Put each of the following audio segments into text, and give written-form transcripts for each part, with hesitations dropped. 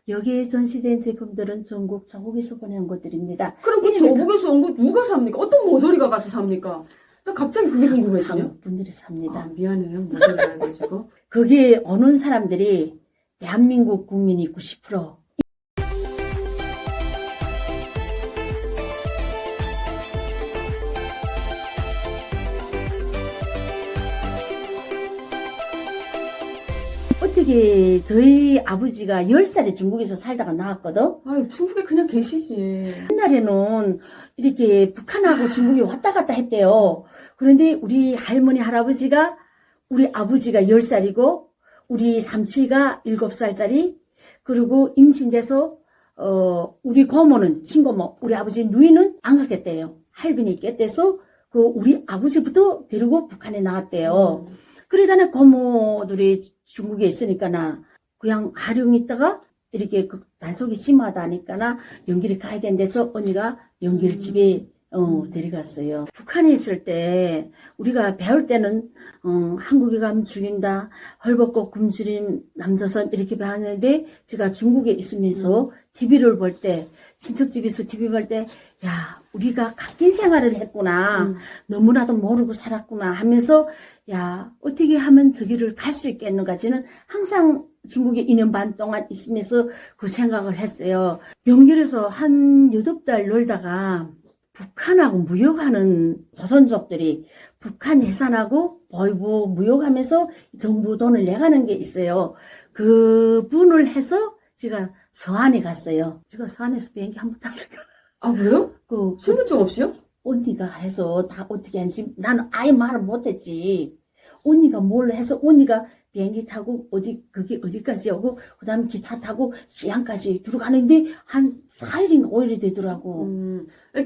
여기에 전시된 제품들은 전국에서 보내온 것들입니다. 그럼 그 저국에서 온 거 누가 삽니까? 어떤 모서리가 가서 삽니까? 나 갑자기 그게 궁금해지네요. 한국 분들이 삽니다. 아, 미안해요. 모서리가 해가지고. 거기에 오는 사람들이 대한민국 국민이 90%. 어떻게 저희 아버지가 10살에 중국에서 살다가 나왔거든? 아유, 중국에 그냥 계시지. 옛날에는 이렇게 북한하고 중국이 왔다 갔다 했대요. 그런데 우리 할머니, 할아버지가 우리 아버지가 10살이고 우리 삼치가 7살짜리 그리고 임신돼서 우리 고모는 친고모, 우리 아버지 누이는 안 갔겠대요. 할빈이 깼대서 그 우리 아버지부터 데리고 북한에 나왔대요. 그러다가 고모들이 중국에 있으니까나 그냥 하령 있다가 이렇게 그 단속이 심하다니까나 연길이 가야 된대서 언니가 연길 집에 데려갔어요. 북한에 있을 때 우리가 배울 때는 한국에 가면 죽인다, 헐벗고 굶주린 남조선 이렇게 배웠는데 제가 중국에 있으면서 TV를 볼 때 친척집에서 TV 볼 때 야 우리가 갓긴 생활을 했구나 너무나도 모르고 살았구나 하면서 야 어떻게 하면 저기를 갈 수 있겠는가 저는 항상 중국에 2년 반 동안 있으면서 그 생각을 했어요. 연길에서 한 8달 놀다가 북한하고 무역하는 조선족들이 북한 해산하고 보이부 무역하면서 정부 돈을 내가는 게 있어요. 그분을 해서 제가 서안에 갔어요. 제가 서안에서 비행기 한 번 탔어요. 아, 그래요? 신분증 없이요? 언니가 해서 다 어떻게 하는지 나는 아예 말을 못했지. 언니가 뭘 해서 언니가 비행기 타고 그게 어디까지 오고 그 다음에 기차 타고 시안까지 들어가는데 한 4일인가 5일이 되더라고.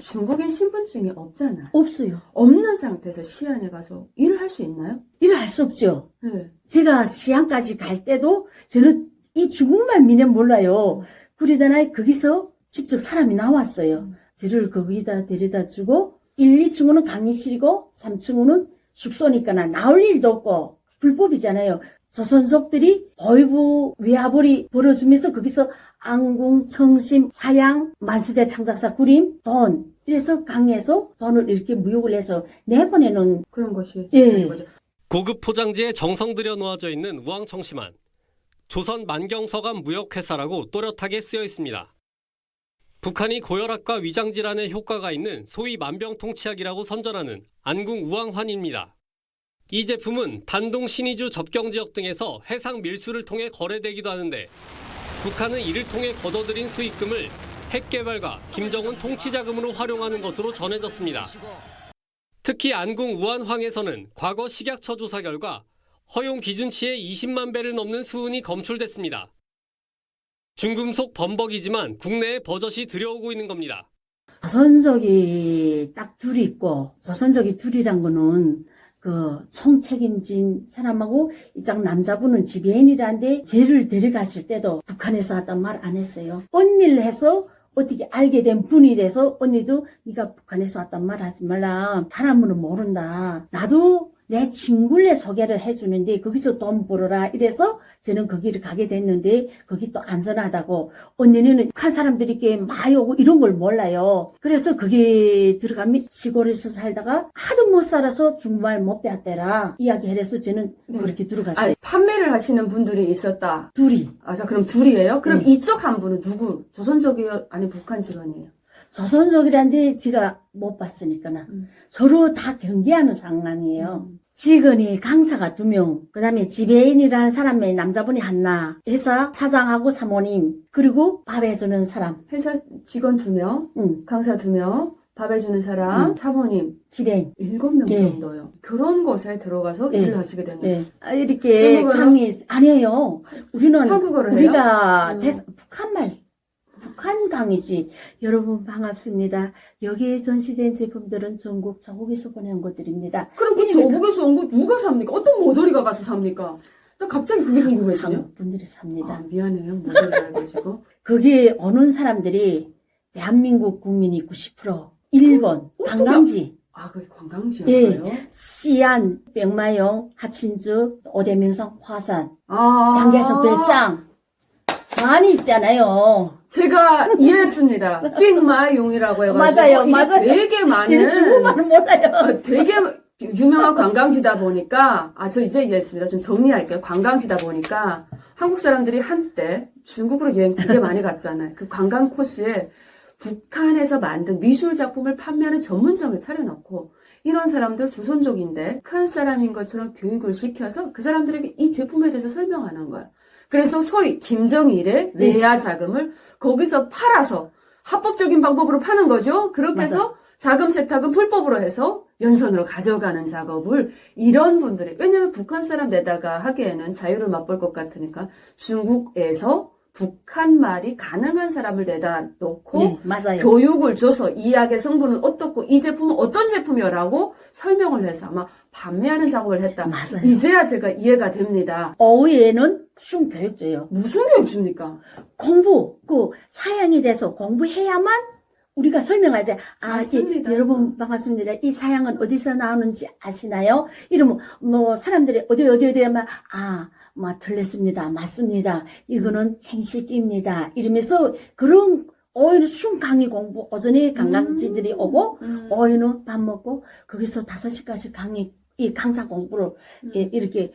중국엔 신분증이 없잖아. 없어요. 없는 상태에서 시안에 가서 일을 할 수 있나요? 일을 할 수 없죠. 네. 제가 시안까지 갈 때도 저는 이 중국말 미는 몰라요. 그러다가 거기서 직접 사람이 나왔어요. 저를 거기다 데려다 주고 1, 2층은 강의실이고 3층은 숙소니까 나올 일도 없고 불법이잖아요. 조선족들이 보이부 외화벌이 벌어주면서 거기서 안궁, 청심, 사양, 만수대 창작사 구림, 돈 이래서 강에서 돈을 이렇게 무역을 해서 내보내는 그런 것이 예. 거죠. 고급 포장지에 정성 들여 놓아져 있는 우황청심환. 조선 만경서감 무역회사라고 또렷하게 쓰여 있습니다. 북한이 고혈압과 위장질환에 효과가 있는 소위 만병통치약이라고 선전하는 안궁 우황환입니다. 이 제품은 단동 신의주 접경지역 등에서 해상 밀수를 통해 거래되기도 하는데 북한은 이를 통해 거둬들인 수익금을 핵개발과 김정은 통치자금으로 활용하는 것으로 전해졌습니다. 특히 안궁 우한황에서는 과거 식약처 조사 결과 허용 기준치의 20만 배를 넘는 수은이 검출됐습니다. 중금속 범벅이지만 국내에 버젓이 들여오고 있는 겁니다. 조선족이 딱 둘이 있고 조선족이 둘이란 거는 그 총책임진 사람하고 이쪽 남자분은 지배인이라는데 쟤를 데려갔을 때도 북한에서 왔단 말 안 했어요. 언니를 해서 어떻게 알게 된 분이 돼서 언니도 네가 북한에서 왔단 말 하지 말라. 사람은 모른다. 나도 내 친구를 소개를 해주는데 거기서 돈 벌어라 이래서 저는 거기를 가게 됐는데 거기 또 안전하다고 언니는 북한 사람들이 이렇게 많이 오고 이런 걸 몰라요. 그래서 거기 들어가면 시골에서 살다가 하도 못 살아서 중국말 못 배웠대라 이야기해서 저는 그렇게 들어갔어요. 아니, 판매를 하시는 분들이 있었다. 둘이. 아, 자, 그럼 둘이에요? 그럼 이쪽 한 분은 누구? 조선족이요? 아니, 북한 직원이에요? 조선족이란데 제가 못 봤으니까나 서로 다 경계하는 상황이에요. 직원이 강사가 2명, 그 다음에 지배인이라는 사람의 남자분이 하나, 회사 사장하고 사모님, 그리고 밥 해주는 사람. 회사 직원 2명, 강사 2명, 밥 해주는 사람, 사모님, 지배인. 7명 네. 정도요. 그런 곳에 들어가서 일을 하시게 되네요. 네. 이렇게 중국어로? 강의, 아니에요. 우리는, 한국어로 해요? 우리가 북한 강의지. 여러분 반갑습니다. 여기에 전시된 제품들은 전국에서 보내온 것들입니다. 그럼 그 저국에서 온 거 누가 삽니까? 어떤 모서리가 가서 삽니까? 나 갑자기 그게 궁금해지네요. 한국 분들이 삽니다. 아, 미안해요. 모서리가 해가지고. 거기에 오는 사람들이 대한민국 국민이 90%, 일본, 관광지, 아, 그게 관광지였어요? 시안, 백마용, 하친주, 오대명성, 화산, 아. 장계석 별장, 많이 있잖아요. 제가 이해했습니다. 빅마용이라고 해가지고 맞아요, 이게 맞아요. 되게 많은 제가 중국말은 몰라요. 되게 유명한 관광지다 보니까 저 이제 이해했습니다. 좀 정리할게요. 관광지다 보니까 한국 사람들이 한때 중국으로 여행 되게 많이 갔잖아요. 그 관광 코스에 북한에서 만든 미술 작품을 판매하는 전문점을 차려놓고 이런 사람들 조선족인데 큰 사람인 것처럼 교육을 시켜서 그 사람들에게 이 제품에 대해서 설명하는 거야. 그래서 소위 김정일의 외화 자금을 거기서 팔아서 합법적인 방법으로 파는 거죠. 그렇게 해서 자금 세탁은 불법으로 해서 연선으로 가져가는 작업을 이런 분들이, 왜냐면 북한 사람 내다가 하기에는 자유를 맛볼 것 같으니까 중국에서 북한 말이 가능한 사람을 내다 놓고 네, 맞아요. 교육을 줘서 이 약의 성분은 어떻고 이 제품은 어떤 제품이라고 설명을 해서 아마 판매하는 작업을 했다. 맞아요. 이제야 제가 이해가 됩니다. 오후에는 춤 교육 줘요. 무슨 교육 줍니까? 공부, 그 사양에 대해서 공부해야만 우리가 설명하지. 맞습니다. 여러분 반갑습니다. 이 사양은 어디서 나오는지 아시나요? 이러면 뭐 사람들이 어디 하면 틀렸습니다. 맞습니다. 이거는 생식기입니다. 이러면서 그런 오후에는 숨 강의 공부, 오전에 관광지들이 오고 오후에는 밥 먹고 거기서 5시까지 이 강사 공부를 이렇게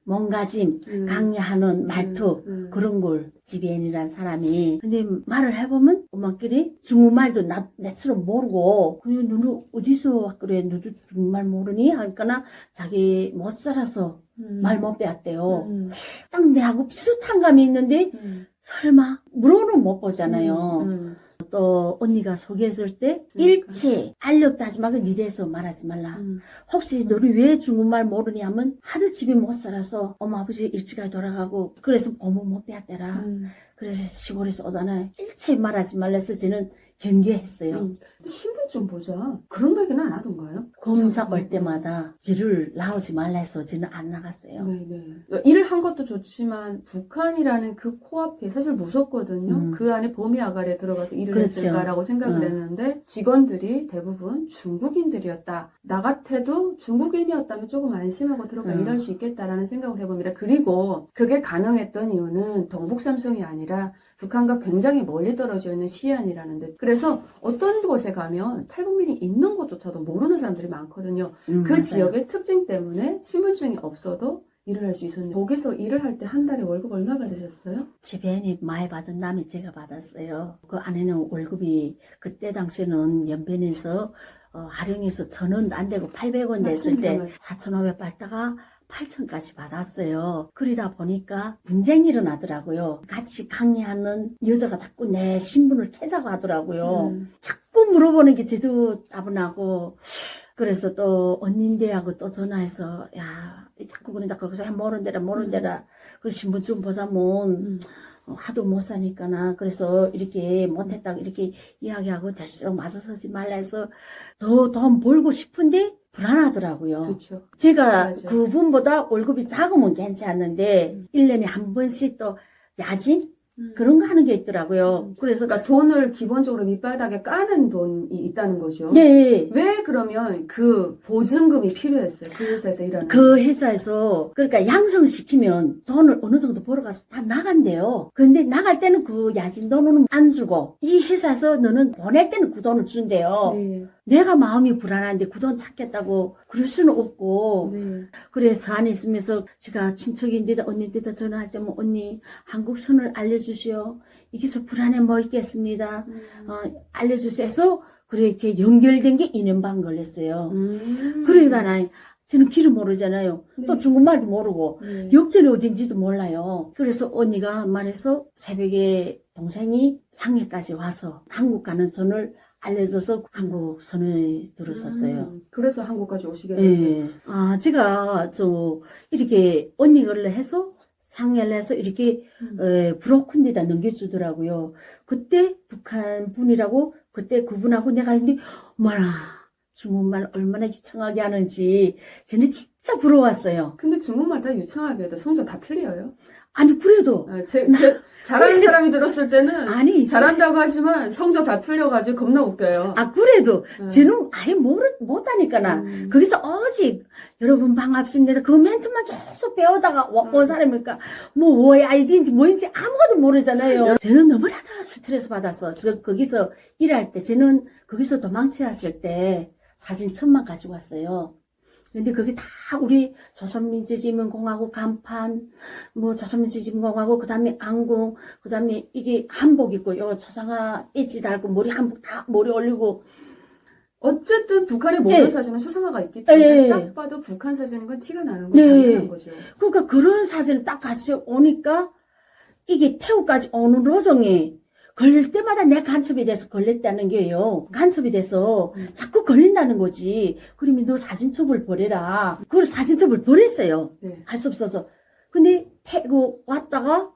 몸가짐 강의하는 말투 그런 걸 지배인이라는 사람이 근데 말을 해보면 엄마끼리 중국말도 내처럼 모르고 그냥 너는 어디서 왔그래 너도 중국말 모르니? 하니까 자기 못 살아서 말 못 배웠대요. 딱 내하고 비슷한 감이 있는데 설마 물어는 못 보잖아요. 또 언니가 소개했을 때 일체 알력도 하지 말고 니 대해서 말하지 말라. 혹시 너는 왜 중국말 모르니 하면 하도 집에 못 살아서 엄마 아버지 일찍이 돌아가고 그래서 공부 못 배웠대라. 그래서 시골에서 오잖아요. 일체 말하지 말라 해서 저는 경계했어요. 신분증 보자. 그런 얘기는 안 하던가요? 검사 올 때마다 지를 나오지 말라 해서 저는 안 나갔어요. 네네. 일을 한 것도 좋지만 북한이라는 그 코앞에 사실 무섭거든요. 그 안에 범위 아가리에 들어가서 일을 그렇죠. 했을까라고 생각을 했는데 직원들이 대부분 중국인들이었다. 나 같아도 중국인이었다면 조금 안심하고 들어가 일할 수 있겠다라는 생각을 해봅니다. 그리고 그게 가능했던 이유는 동북삼성이 아니라 북한과 굉장히 멀리 떨어져 있는 시안이라는데 그래서 어떤 곳에 가면 탈북민이 있는 곳조차도 모르는 사람들이 많거든요. 그 맞아요. 지역의 특징 때문에 신분증이 없어도 일을 할 수 있었는데 거기서 일을 할 때 한 달에 월급 얼마 받으셨어요? 지배인이 많이 받은 남이 제가 받았어요. 그 안에는 월급이 그때 당시에는 연변에서 활용해서 1,000원도 안 되고 800원 됐을 때 4,500 받다가 8,000까지 받았어요. 그러다 보니까 분쟁이 일어나더라고요. 같이 강의하는 여자가 자꾸 내 신분을 캐자고 하더라고요. 자꾸 물어보는 게 저도 따분하고 그래서 또 언니인데하고 또 전화해서 자꾸 그런다 거기서 모른대라 그 신분증 보자면 하도 못 사니까나 그래서 이렇게 못했다고 이렇게 이야기하고 될수록 맞서서지 말라 해서 더 돈 벌고 싶은데 불안하더라고요. 그렇죠. 제가 맞아요. 그분보다 월급이 작으면 괜찮은데 1년에 한 번씩 또 야진 그런 거 하는 게 있더라고요. 그래서 그러니까 돈을 기본적으로 밑바닥에 까는 돈이 있다는 거죠. 네. 왜 그러면 그 보증금이 필요했어요? 그 회사에서 일하는. 그 회사에서 그러니까 양성시키면 돈을 어느 정도 벌어가서 다 나간대요. 그런데 나갈 때는 그 야진 돈은 안 주고 이 회사에서 너는 보낼 때는 그 돈을 준대요. 네. 내가 마음이 불안한데 그 돈 찾겠다고 그럴 수는 없고 네. 그래서 안에 있으면서 제가 친척인데도 언니한테도 전화할 때면 언니 한국선을 알려주시오. 이게서 불안해 뭐 있겠습니다. 알려주세요 해서 그렇게 연결된 게 2년 반 걸렸어요. 그러다가 저는 길을 모르잖아요. 또 중국말도 모르고 역전이 어딘지도 몰라요. 그래서 언니가 말해서 새벽에 동생이 상해까지 와서 한국 가는 선을 알려줘서 한국 선을 들었었어요. 그래서 한국까지 오시게 됐어요. 네. 제가 이렇게 언니를 해서 상해를 해서 이렇게 브로큰데다 넘겨주더라고요. 그때 북한 분이라고 그때 그분하고 내가 했는데 어머나 중국말 얼마나 유창하게 하는지 저는 진짜 부러웠어요. 근데 중국말 다 유창하게 해도 성조 다 틀려요. 아니, 그래도. 잘하는 사람이 들었을 때는 아니. 잘한다고 하지만 성적 다 틀려가지고 겁나 웃겨요. 그래도, 음. 쟤는 아예 못하니까나. 거기서 오직, 여러분 반갑습니다. 그 멘트만 계속 배우다가 온 사람이니까, 뭐 아이디인지 뭐인지 아무것도 모르잖아요. 쟤는 너무나도 스트레스 받았어. 거기서 일할 때, 쟤는 거기서 도망치었을 때 사진 천만 가지고 왔어요. 근데 그게 다 우리 조선민주주의인민공화국 간판, 뭐 조선민주주의인민공화국, 그 다음에 안공, 그 다음에 이게 한복 입고, 요 초상화 엣지 달고, 머리 한복 다 머리 올리고. 어쨌든 북한의 모든 네. 사진은 초상화가 있기 때문에 네. 딱 봐도 북한 사진인 건 티가 나는 건 네. 당연한 거죠. 그러니까 그런 사진을 딱 같이 오니까, 이게 태국까지 오는 로정에 걸릴 때마다 내 간첩이 돼서 걸렸다는 게요. 간첩이 돼서 자꾸 걸린다는 거지. 그러면 너 사진첩을 보내라. 그걸 사진첩을 보냈어요. 네. 할 수 없어서. 근데 태국 왔다가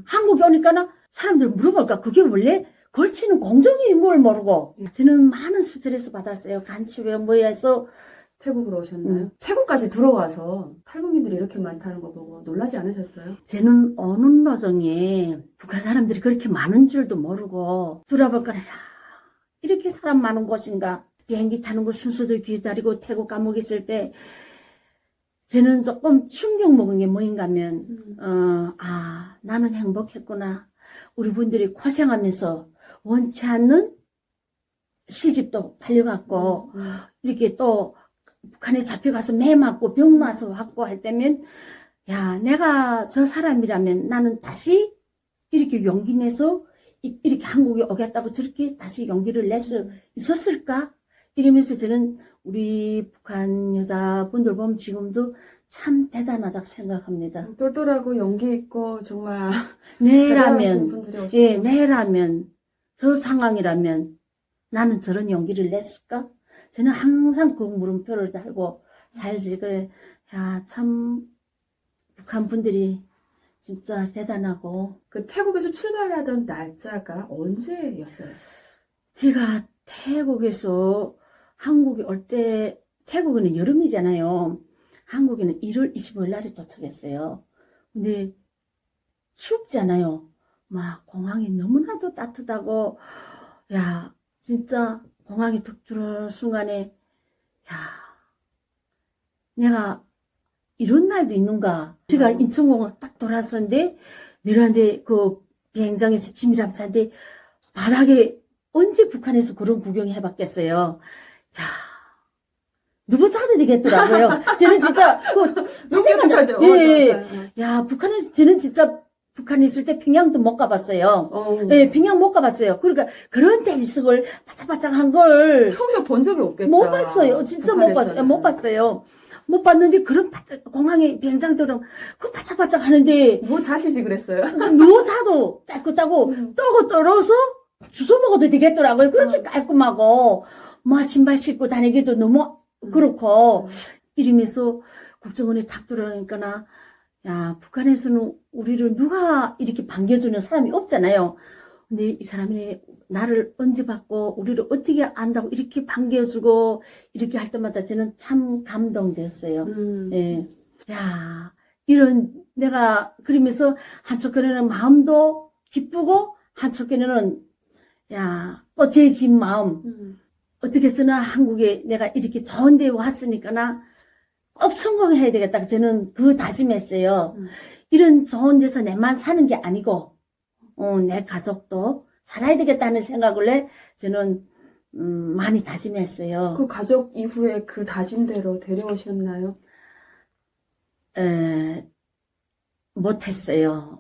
한국에 오니까는 사람들 물어볼까? 그게 원래 걸치는 공정이 뭘 모르고. 저는 많은 스트레스 받았어요. 간첩에 뭐야 해서. 태국으로 오셨나요? 태국까지 들어와서 탈북민들이 이렇게 많다는 거 보고 놀라지 않으셨어요? 저는 오는 로정에 북한 사람들이 그렇게 많은 줄도 모르고 돌아볼까라, 야, 이렇게 사람 많은 곳인가. 비행기 타는 거 순서도 기다리고 태국 감옥에 있을 때 저는 조금 충격 먹은 게 뭐인가 하면 나는 행복했구나. 우리 분들이 고생하면서 원치 않는 시집도 팔려갔고 이렇게 또 북한에 잡혀가서 매 맞고 병 나서 왔고 할 때면, 야, 내가 저 사람이라면 나는 다시 이렇게 용기 내서 이렇게 한국에 오겠다고 저렇게 다시 용기를 낼 수 있었을까? 이러면서 저는 우리 북한 여자분들 보면 지금도 참 대단하다고 생각합니다. 똘똘하고 용기 있고 정말 대단하신 내라면, 분들이 오시죠. 예, 내라면, 저 상황이라면 나는 저런 용기를 냈을까? 저는 항상 그 물음표를 달고 살지. 그래, 야, 참, 북한 분들이 진짜 대단하고. 그 태국에서 출발하던 날짜가 언제였어요? 제가 태국에서 한국에 올 때, 태국에는 여름이잖아요. 한국에는 1월 25일 날에 도착했어요. 근데 춥잖아요. 막 공항이 너무나도 따뜻하고, 야, 진짜 공항에 툭 들어오는 순간에, 야, 내가 이런 날도 있는가. 제가 인천공항 딱 돌아서는데, 내려왔는데 그 비행장에서 짐이랑 차인데, 바닥에 언제 북한에서 그런 구경 해봤겠어요. 야, 누구 사도 되겠더라고요. 저는 진짜, 너무 깨끗하죠? 예. 야, 북한에서, 저는 진짜 북한에 있을 때 평양도 못 가봤어요. 예, 평양 못 가봤어요. 그러니까 그런 대리석을 바짝바짝한 걸 평소 본 적이 없겠다. 못 봤어요. 진짜 못 봤어요. 못 봤어요. 못 봤는데 그런 공항에 비행장처럼 그 바짝바짝 하는데 뭐 자시지 그랬어요? 여자도 깨끗하고 떠고 떨어서 주워 먹어도 되겠더라고요. 그렇게 깔끔하고 뭐 신발 신고 다니기도 너무 그렇고 이러면서 국정원에 탁 들어오니까나 야, 북한에서는 우리를 누가 이렇게 반겨주는 사람이 없잖아요. 근데 이 사람이 나를 언제 봤고, 우리를 어떻게 안다고 이렇게 반겨주고, 이렇게 할 때마다 저는 참 감동되었어요. 예. 야, 내가, 그러면서 한쪽에는 마음도 기쁘고, 한쪽에는, 야, 또 제 집 마음. 어떻게 해서나 한국에 내가 이렇게 좋은 데 왔으니까나, 꼭 성공해야 되겠다. 저는 그 다짐했어요. 이런 좋은 데서 내만 사는 게 아니고, 내 가족도 살아야 되겠다는 생각을 해, 저는, 많이 다짐했어요. 그 가족 이후에 그 다짐대로 데려오셨나요? 못했어요.